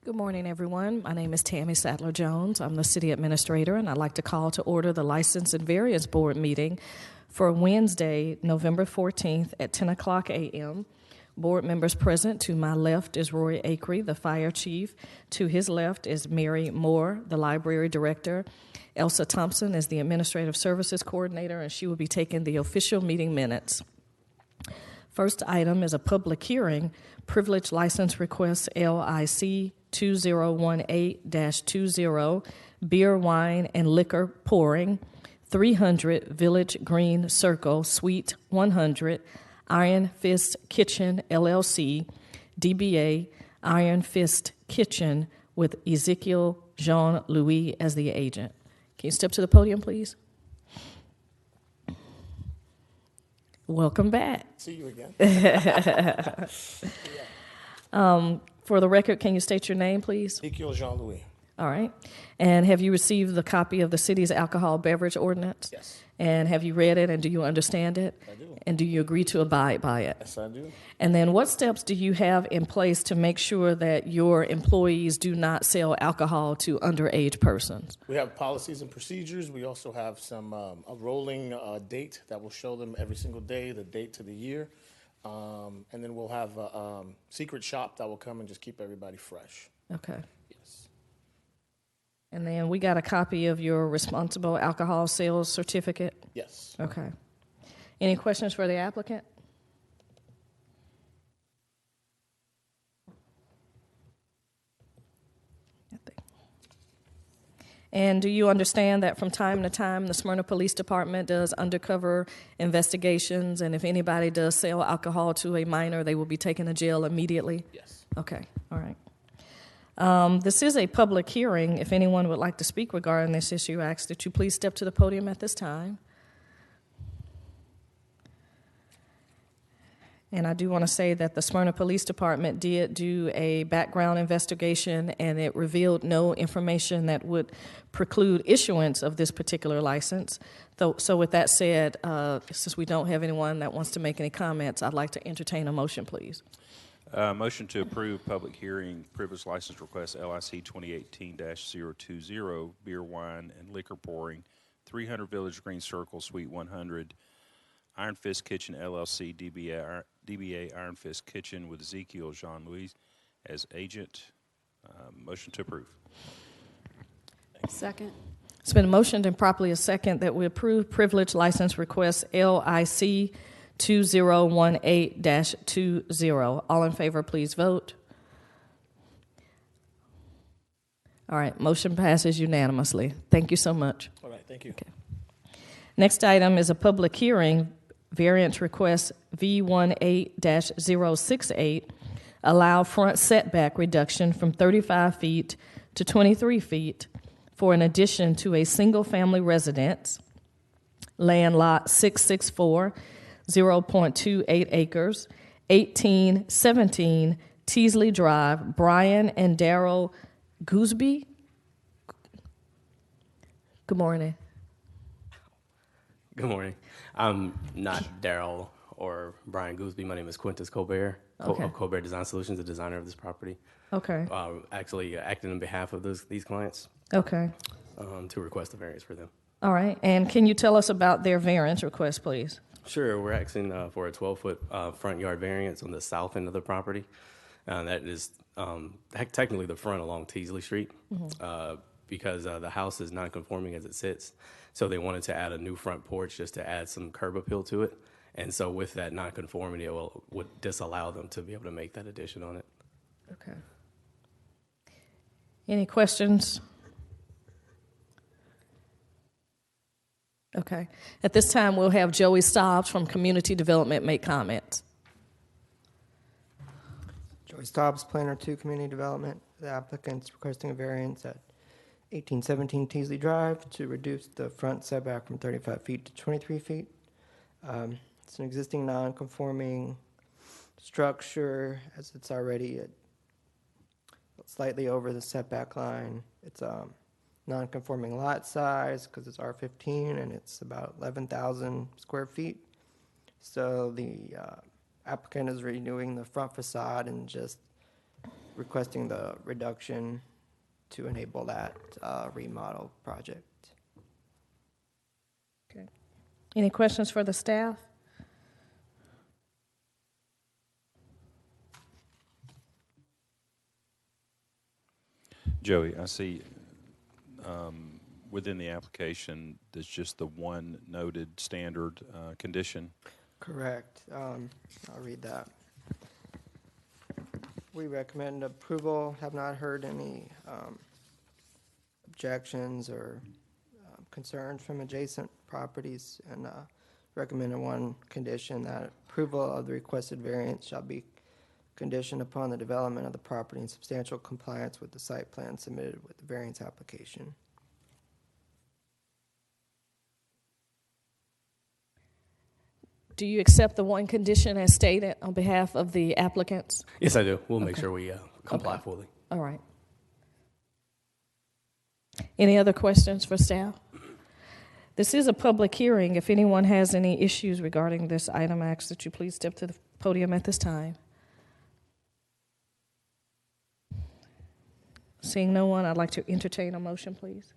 Good morning, everyone. My name is Tammy Sattler-Jones. I'm the City Administrator, and I'd like to call to order the License and Variance Board meeting for Wednesday, November 14th at 10 o'clock a.m. Board members present, to my left is Roy Acree, the Fire Chief. To his left is Mary Moore, the Library Director. Elsa Thompson is the Administrative Services Coordinator, and she will be taking the official meeting minutes. First item is a public hearing, privilege license request LIC 2018-20, beer, wine, and liquor pouring, 300 Village Green Circle, Suite 100, Iron Fist Kitchen, LLC, DBA Iron Fist Kitchen, with Ezekiel Jean-Louis as the agent. Can you step to the podium, please? Welcome back. See you again. For the record, can you state your name, please? Ezekiel Jean-Louis. All right. And have you received the copy of the city's alcohol beverage ordinance? Yes. And have you read it, and do you understand it? I do. And do you agree to abide by it? Yes, I do. And then what steps do you have in place to make sure that your employees do not sell alcohol to underage persons? We have policies and procedures. We also have some a rolling date that will show them every single day, the date to the year. And then we'll have a secret shop that will come and just keep everybody fresh. Okay. Yes. And then we got a copy of your responsible alcohol sales certificate? Yes. Okay. Any questions for the applicant? Nothing. And do you understand that from time to time the Smyrna Police Department does undercover investigations, and if anybody does sell alcohol to a minor, they will be taken to jail immediately? Yes. Okay, all right. This is a public hearing. If anyone would like to speak regarding this issue, I ask that you please step to the podium at this time. And I do want to say that the Smyrna Police Department did do a background investigation, and it revealed no information that would preclude issuance of this particular license. So with that said, since we don't have anyone that wants to make any comments, I'd like to entertain a motion, please. Motion to approve public hearing privilege license request LIC 2018-020, beer, wine, and liquor pouring, 300 Village Green Circle, Suite 100, Iron Fist Kitchen, LLC, DBA Iron Fist Kitchen, with Ezekiel Jean-Louis as agent. Motion to approve. Second. It's been motioned and properly a second that we approve privilege license request LIC 2018-20. All in favor, please vote. All right, motion passes unanimously. Thank you so much. All right, thank you. Okay. Next item is a public hearing, variance request V18-068, allow front setback reduction from 35 feet to 23 feet for an addition to a single-family residence, land lot 664, 0.28 acres, 1817 Teasley Drive, Brian and Daryl Gooseby. Good morning. Good morning. I'm not Daryl or Brian Gooseby. My name is Quintus Colbert Okay. of Colbert Design Solutions, the designer of this property. Okay. Actually acting on behalf of these clients Okay. to request a variance for them. All right. And can you tell us about their variance request, please? Sure. We're asking for a 12-foot front yard variance on the south end of the property. That is technically the front along Teasley Street because the house is non-conforming as it sits. So they wanted to add a new front porch just to add some curb appeal to it. And so with that non-conformity, it would disallow them to be able to make that addition on it. Okay. Any questions? Okay. At this time, we'll have Joey Stobbs from Community Development make comments. Joey Stobbs, Planner 2, Community Development. The applicant's requesting a variance at 1817 Teasley Drive to reduce the front setback from 35 feet to 23 feet. It's an existing non-conforming structure, as it's already slightly over the setback line. It's non-conforming lot size because it's R15 and it's about 11,000 square feet. So the applicant is renewing the front facade and just requesting the reduction to enable that remodel project. Okay. Any questions for the staff? Joey, I see within the application, there's just the one noted standard condition. Correct. I'll read that. We recommend approval. Have not heard any objections or concerns from adjacent properties, and recommend one condition that approval of the requested variance shall be conditioned upon the development of the property in substantial compliance with the site plan submitted with the variance application. Do you accept the one condition as stated on behalf of the applicants? Yes, I do. We'll make Okay. sure we comply Okay. fully. All right. Any other questions for staff? This is a public hearing. If anyone has any issues regarding this item, I ask that you please step to the podium at this time. Seeing no one, I'd like to entertain a motion, please.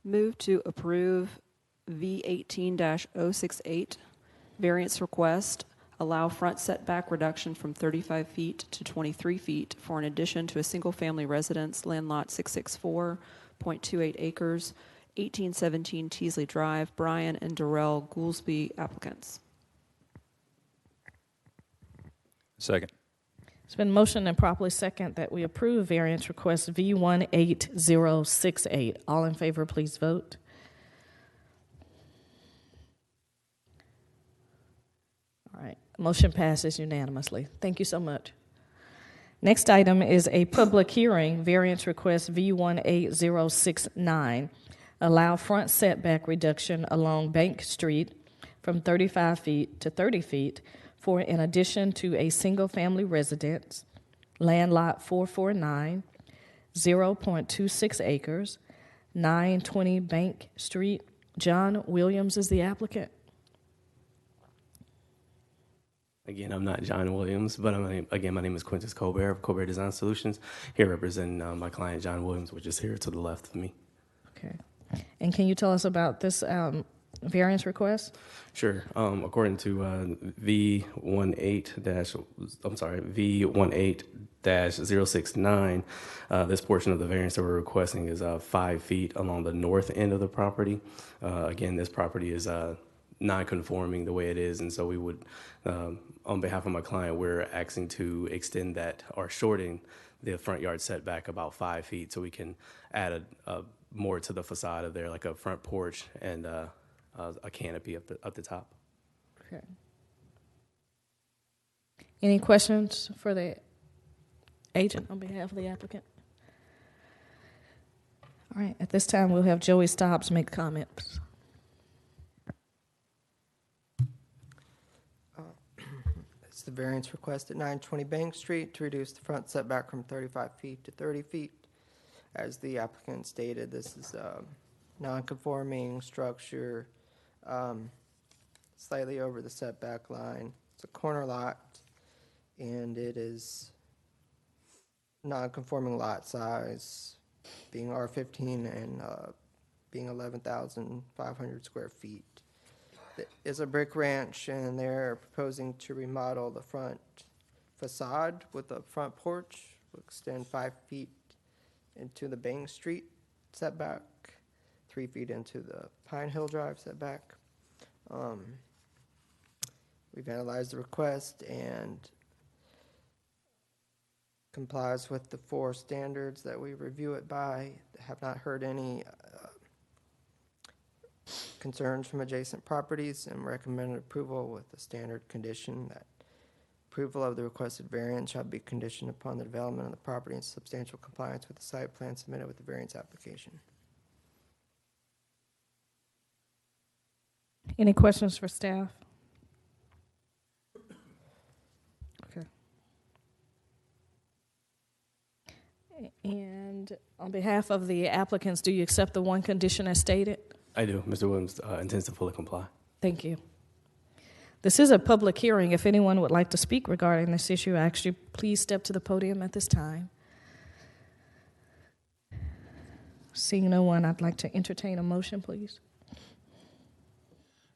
Move to approve V18-068 variance request, allow front setback reduction from 35 feet to 23 feet for an addition to a single-family residence, land lot 664.28 acres, 1817 Teasley Drive, Bryan and Darrell Goolsby applicants. Second. It's been motioned and properly second that we approve variance request V18068. All in favor, please vote. All right. Motion passes unanimously. Thank you so much. Next item is a public hearing, variance request V18069. Allow front setback reduction along Bank Street from 35 feet to 30 feet for an addition to a single-family residence, land lot 449, 0.26 acres, 920 Bank Street. John Williams is the applicant. Again, I'm not John Williams, but my name is Quintus Colbert of Colbert Design Solutions, here representing my client, John Williams, which is here to the left of me. Okay. And can you tell us about this variance request? Sure. According to V18-069, this portion of the variance that we're requesting is 5 feet along the north end of the property. Again, this property is non-conforming the way it is, and so we would, on behalf of my client, we're asking to extend that or shorten the front yard setback about 5 feet so we can add more to the facade of there, like a front porch and a canopy up the top. Okay. Any questions for the agent on behalf of the applicant? All right. At this time, we'll have Joey Stobbs make comments. It's the variance request at 920 Bank Street to reduce the front setback from 35 feet to 30 feet. As the applicant stated, this is a non-conforming structure, slightly over the setback line. It's a corner lot, and it is non-conforming lot size, being R15 and being 11,500 square feet. It is a brick ranch, and they're proposing to remodel the front facade with a front porch, will extend 5 feet into the Bank Street setback, 3 feet into the Pine Hill Drive setback. We've analyzed the request and complies with the 4 standards that we review it by. Have not heard any concerns from adjacent properties, and recommended approval with the standard condition that approval of the requested variance shall be conditioned upon the development of the property in substantial compliance with the site plan submitted with the variance application. Any questions for staff? Okay. And on behalf of the applicants, do you accept the one condition as stated? I do. Mr. Williams intends to fully comply. Thank you. This is a public hearing. If anyone would like to speak regarding this issue, I ask you please step to the podium at this time. Seeing no one, I'd like to entertain a motion, please.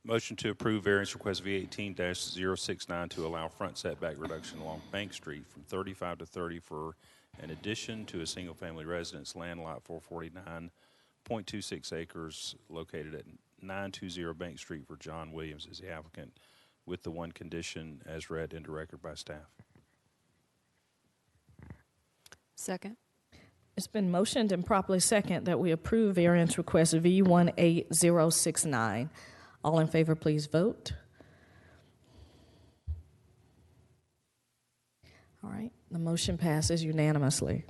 Motion to approve variance request V18-069 to allow front setback reduction along Bank Street from 35 to 30 for an addition to a single-family residence, land lot 449.26 acres located at 920 Bank Street for John Williams as the applicant, with the one condition as read into record by staff. Second. It's been motioned and properly second that we approve variance request V18069. All in favor, please vote. All right, the motion passes unanimously.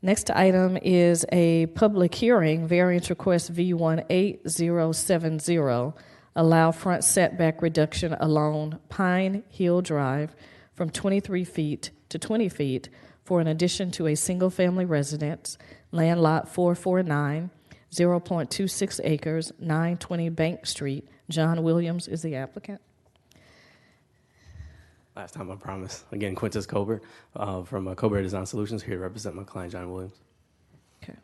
Next item is a public hearing, variance request V18070, allow front setback reduction along Pine Hill Drive from 23 feet to 20 feet for an addition to a single-family residence, land lot 449, 0.26 acres, 920 Bank Street. John Williams is the applicant. Last time I promise. Again, Quintus Colbert from Colbert Design Solutions, here to represent my client, John Williams. Okay.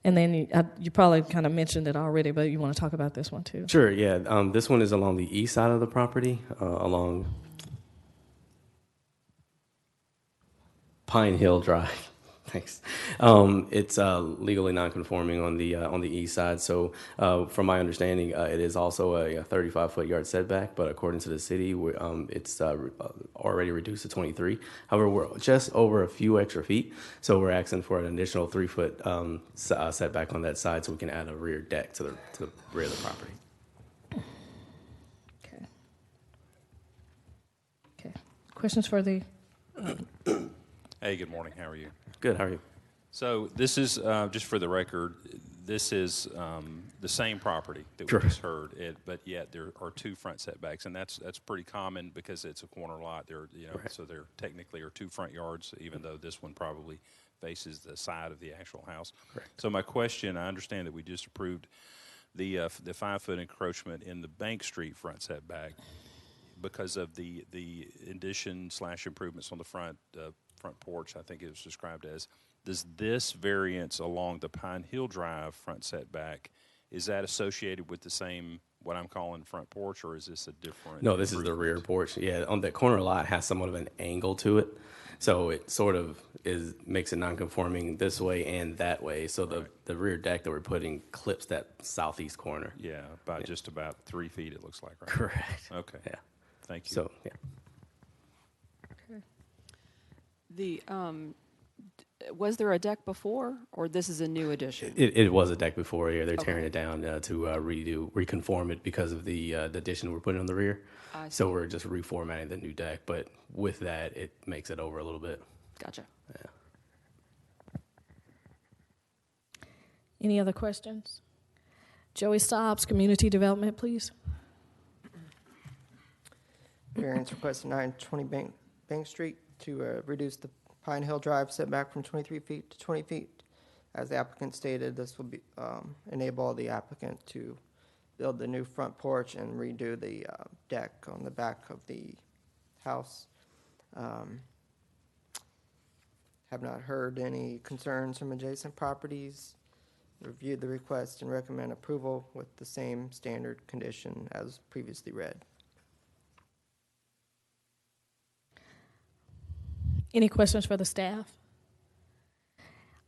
And then you probably kind of mentioned it already, but you want to talk about this one too? Sure, yeah. This one is along the east side of the property, along Pine Hill Drive. Thanks. It's legally non-conforming on the east side. So, from my understanding, it is also a 35-foot yard setback. But according to the city, it's already reduced to 23. However, we're just over a few extra feet, so we're asking for an additional 3-foot setback on that side, so we can add a rear deck to the rear of the property. Okay. Okay. Questions for the? Hey, good morning. How are you? Good. How are you? So this is, just for the record, this is the same property that Sure. we just heard, but yet there are two front setbacks, and that's pretty common because it's a corner lot. There, Right. so there technically are two front yards, even though this one probably faces the side of the actual house. Correct. So my question, I understand that we just approved the 5-foot encroachment in the Bank Street front setback because of the addition / improvements on the front porch, I think it was described as. Does this variance along the Pine Hill Drive front setback, is that associated with the same, what I'm calling front porch, or is this a different? No, this is the rear porch. Yeah, on that corner lot has somewhat of an angle to it, so it sort of makes it non-conforming this way and that way. So the rear deck that we're putting clips that southeast corner. Yeah, just about 3 feet, it looks like, right? Correct. Okay. Yeah. Thank you. So yeah. The was there a deck before, or this is a new addition? It was a deck before. Yeah, they're tearing it down to reconform it because of the addition we're putting on the rear. I see. So we're just reformatting the new deck, but with that, it makes it over a little bit. Gotcha. Yeah. Any other questions? Joey Stobbs, Community Development, please. Variance request 920 Bank Street to reduce the Pine Hill Drive setback from 23 feet to 20 feet. As the applicant stated, this will be enable the applicant to build the new front porch and redo the deck on the back of the house. Have not heard any concerns from adjacent properties. Reviewed the request and recommend approval with the same standard condition as previously read. Any questions for the staff?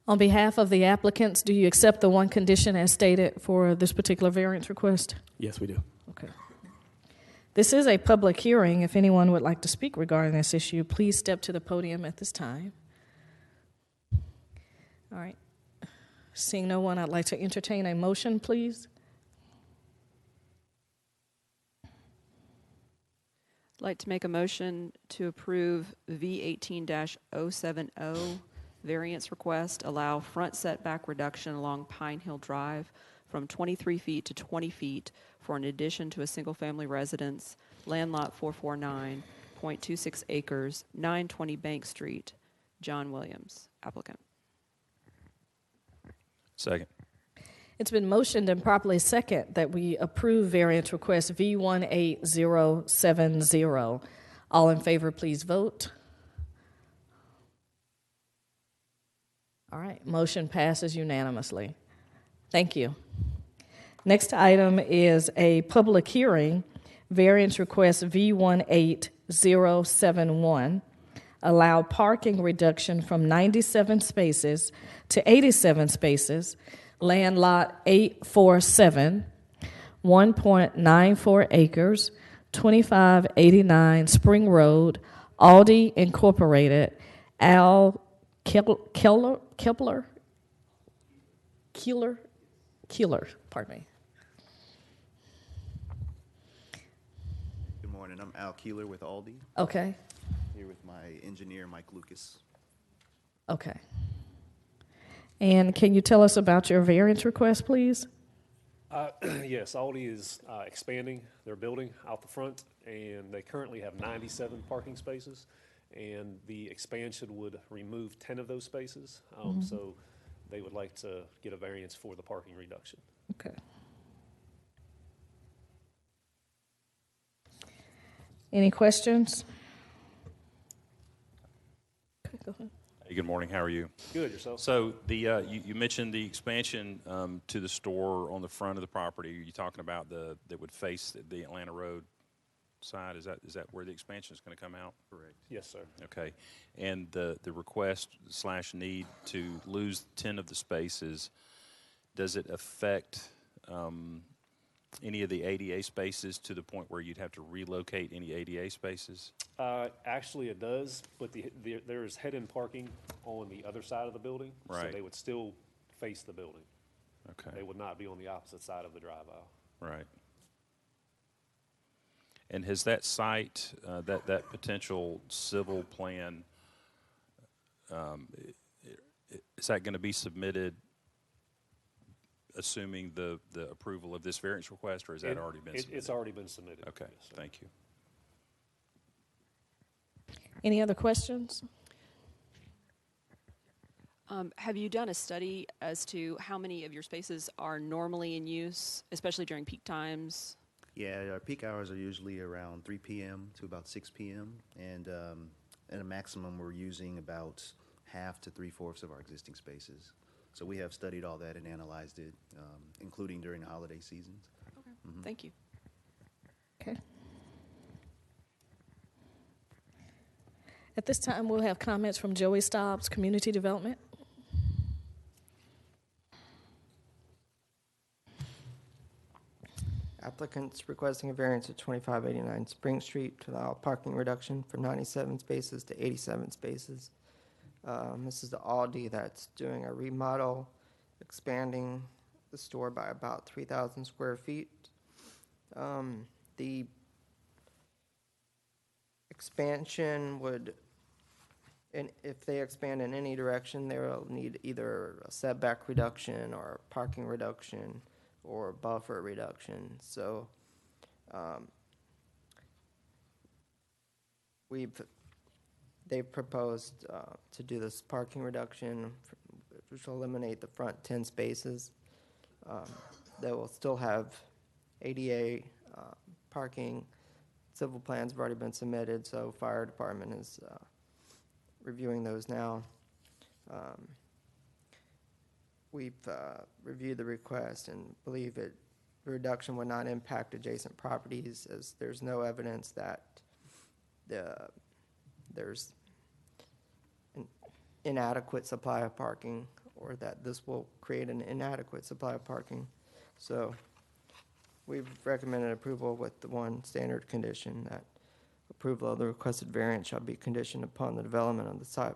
On behalf of the applicants, do you accept the one condition as stated for this particular variance request? Yes, we do. Okay. This is a public hearing. If anyone would like to speak regarding this issue, please step to the podium at this time. All right. Seeing no one, I'd like to entertain a motion, please. I'd like to make a motion to approve V18-070 variance request, allow front setback reduction along Pine Hill Drive from 23 feet to 20 feet for an addition to a single-family residence, land lot 449.26 acres, 920 Bank Street. John Williams, applicant. Second. It's been motioned and properly second that we approve variance request V18070. All in favor, please vote. All right, motion passes unanimously. Thank you. Next item is a public hearing, variance request V18071. Allow parking reduction from 97 spaces to 87 spaces, land lot 847, 1.94 acres, 2589 Spring Road, Aldi Incorporated, Al Keeler, pardon me. Good morning. I'm Al Keeler with Aldi, Okay, here with my engineer, Mike Lucas. okay. And can you tell us about your variance request, please? Yes, Aldi is expanding their building out the front, and they currently have 97 parking spaces, and the expansion would remove 10 of those spaces. So they would like to get a variance for the parking reduction. Okay. Any questions? Okay, go ahead. Hey, good morning. How are you? Good, yourself? So you mentioned the expansion to the store on the front of the property. Are you talking about that would face the Atlanta Road side? Is that where the expansion is going to come out? Correct. Yes, sir. Okay. And the request / need to lose 10 of the spaces, does it affect any of the ADA spaces to the point where you'd have to relocate any ADA spaces? Actually, it does, but there is head-in parking on the other side of the building. So Right. they would still face the building. Okay. They would not be on the opposite side of the drive aisle. Right. And has that site, that potential civil plan, is that going to be submitted assuming the approval of this variance request, or has that already been submitted? It's already been submitted. Okay, Yes, sir. thank you. Any other questions? Have you done a study as to how many of your spaces are normally in use, especially during peak times? Yeah, our peak hours are usually around 3 p.m. to about 6 p.m. And at a maximum, we're using about half to 3/4 of our existing spaces. So we have studied all that and analyzed it, including during the holiday seasons. Okay, thank you. Okay. At this time, we'll have comments from Joey Stobbs, Community Development. Applicants requesting a variance at 2589 Spring Street to allow parking reduction from 97 spaces to 87 spaces. This is the Aldi that's doing a remodel, expanding the store by about 3,000 square feet. The expansion would, and if they expand in any direction, they will need either a setback reduction or parking reduction or buffer reduction. So they've proposed to do this parking reduction, which will eliminate the front 10 spaces. They will still have ADA parking. Civil plans have already been submitted, so fire department is reviewing those now. We've reviewed the request and believe the reduction would not impact adjacent properties, as there's no evidence that there's an inadequate supply of parking or that this will create an inadequate supply of parking. So we've recommended approval with the one standard condition that approval of the requested variance shall be conditioned upon the development of the site,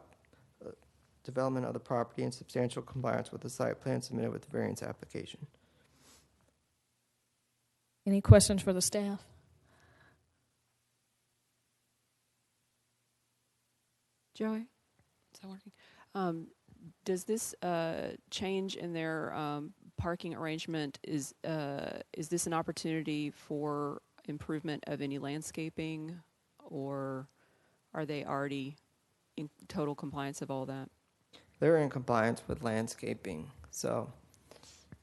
development of the property in substantial compliance with the site plan submitted with the variance application. Any questions for the staff? Joey, is that working? Does this change in their parking arrangement, is this an opportunity for improvement of any landscaping, or are they already in total compliance of all that? They're in compliance with landscaping, so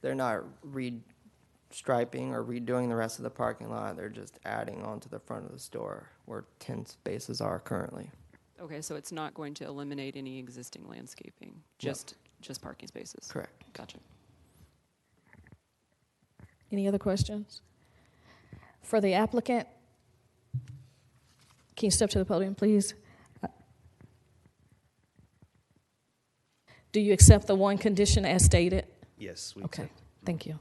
They're not restriping or redoing the rest of the parking lot. They're just adding onto the front of the store where 10 spaces are currently. Okay, so it's not going to eliminate any existing landscaping, just parking spaces? Correct. Gotcha. Any other questions? For the applicant, can you step to the podium, please? Do you accept the one condition as stated? Yes, we Okay, accept. thank you.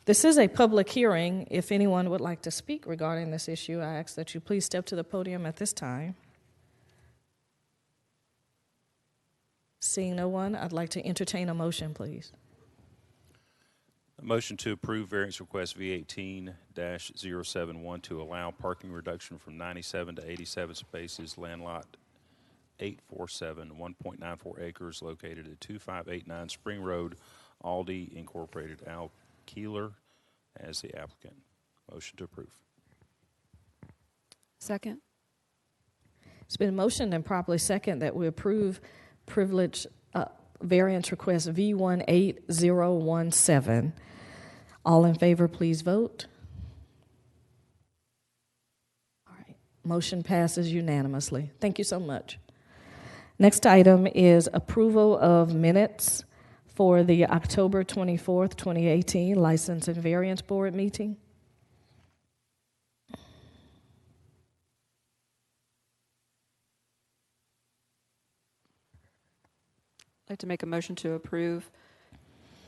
This is a public hearing. If anyone would like to speak regarding this issue, I ask that you please step to the podium at this time. Seeing no one, I'd like to entertain a motion, please. A motion to approve variance request V18-071 to allow parking reduction from 97 to 87 spaces, land lot 847, 1.94 acres, located at 2589 Spring Road, Aldi Incorporated, Al Keeler as the applicant. Motion to approve. Second? It's been motioned and properly second that we approve privilege variance request V18017. All in favor, please vote. All right, motion passes unanimously. Thank you so much. Next item is approval of minutes for the October 24th, 2018 License and Variance Board meeting. I'd like to make a motion to approve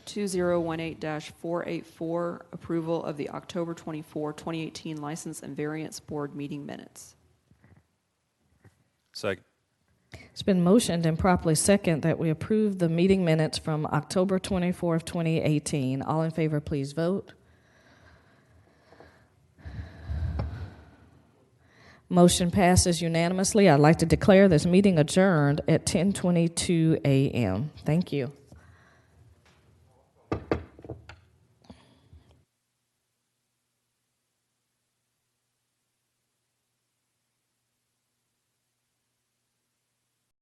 2018-484, approval of the October 24, 2018 License and Variance Board meeting minutes. Second. It's been motioned and properly second that we approve the meeting minutes from October 24th, 2018. All in favor, please vote. Motion passes unanimously. I'd like to declare this meeting adjourned at 10:22 a.m. Thank you.